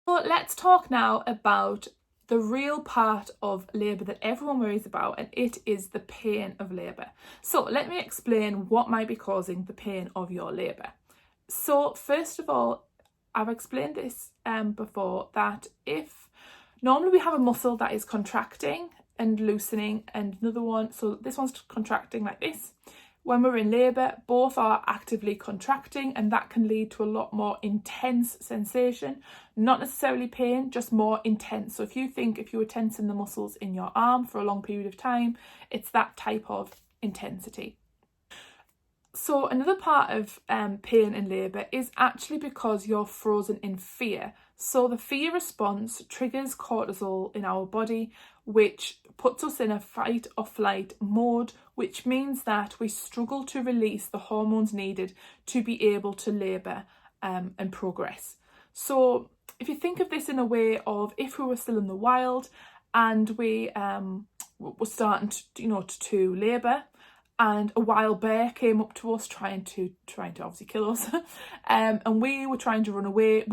So let's talk now about the real part of labour that everyone worries about, and it is the pain of labour. So let me explain what might be causing the pain of your labour. So first of all, I've explained this before, that if normally we have a muscle that is contracting and loosening and another one, so this one's contracting like this. When we're in labour, both are actively contracting, and that can lead to a lot more intense sensation, not necessarily pain, just more intense. So if you were tensing the muscles in your arm for a long period of time, it's that type of intensity. So another part of pain in labour is actually because you're frozen in fear. So the fear response triggers cortisol in our body, which puts us in a fight or flight mode, which means that we struggle to release the hormones needed to be able to labour and progress. So if you think of this in a way of if we were still in the wild and we were starting to labour, and a wild bear came up to us trying to obviously kill us, and we were trying to run away,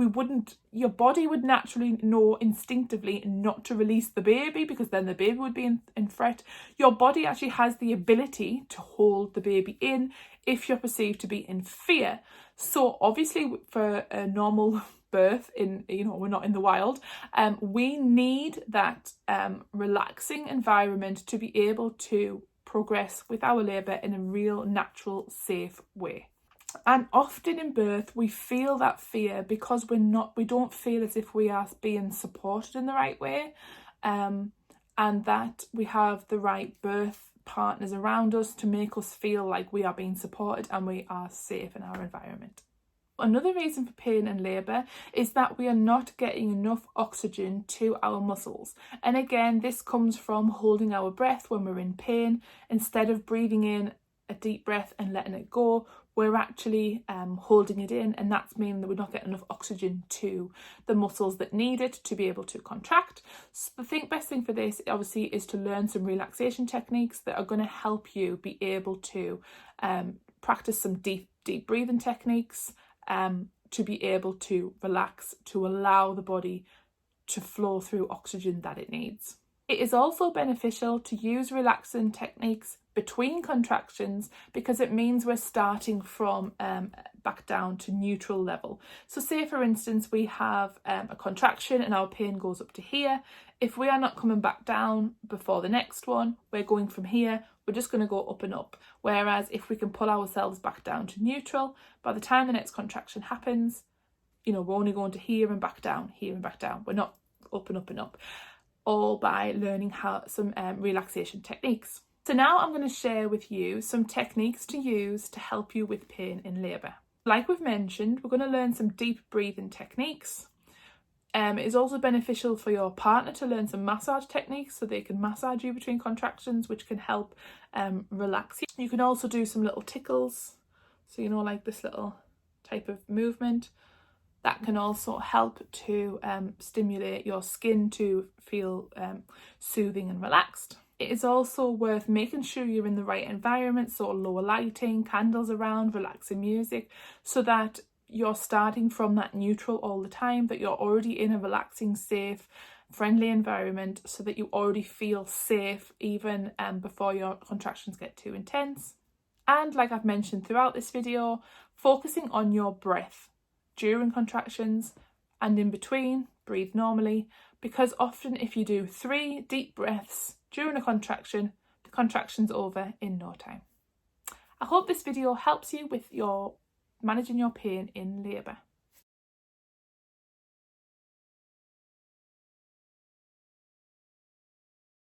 your body would naturally know instinctively not to release the baby, because then the baby would be in threat. Your body actually has the ability to hold the baby in if you're perceived to be in fear. So obviously for a normal birth, we're not in the wild, we need that relaxing environment to be able to progress with our labour in a real, natural, safe way. And often in birth we feel that fear because we don't feel as if we are being supported in the right way, and that we have the right birth partners around us to make us feel like we are being supported and we are safe in our environment. Another reason for pain in labour is that we are not getting enough oxygen to our muscles. And again, this comes from holding our breath when we're in pain. Instead of breathing in a deep breath and letting it go, we're actually holding it in, and that's meaning that we're not getting enough oxygen to the muscles that need it to be able to contract. So the best thing for this obviously is to learn some relaxation techniques that are going to help you be able to practice some deep breathing techniques, to be able to relax, to allow the body to flow through oxygen that it needs. It is also beneficial to use relaxing techniques between contractions because it means we're starting from back down to neutral level. So say for instance we have a contraction and our pain goes up to here. If we are not coming back down before the next one, we're going from here, we're just going to go up and up. Whereas if we can pull ourselves back down to neutral, by the time the next contraction happens, we're only going to here and back down, here and back down. We're not up and up and up. All by learning some relaxation techniques. So now I'm going to share with you some techniques to use to help you with pain in labour. Like we've mentioned, we're going to learn some deep breathing techniques. It is also beneficial for your partner to learn some massage techniques so they can massage you between contractions, which can help relax you. You can also do some little tickles, so like this little type of movement. That can also help to stimulate your skin to feel soothing and relaxed. It is also worth making sure you're in the right environment, so lower lighting, candles around, relaxing music, so that you're starting from that neutral all the time, that you're already in a relaxing, safe, friendly environment, so that you already feel safe even before your contractions get too intense. And like I've mentioned throughout this video, focusing on your breath during contractions and in between, breathe normally, because often if you do 3 deep breaths during a contraction, the contraction's over in no time. I hope this video helps you with managing your pain in labour.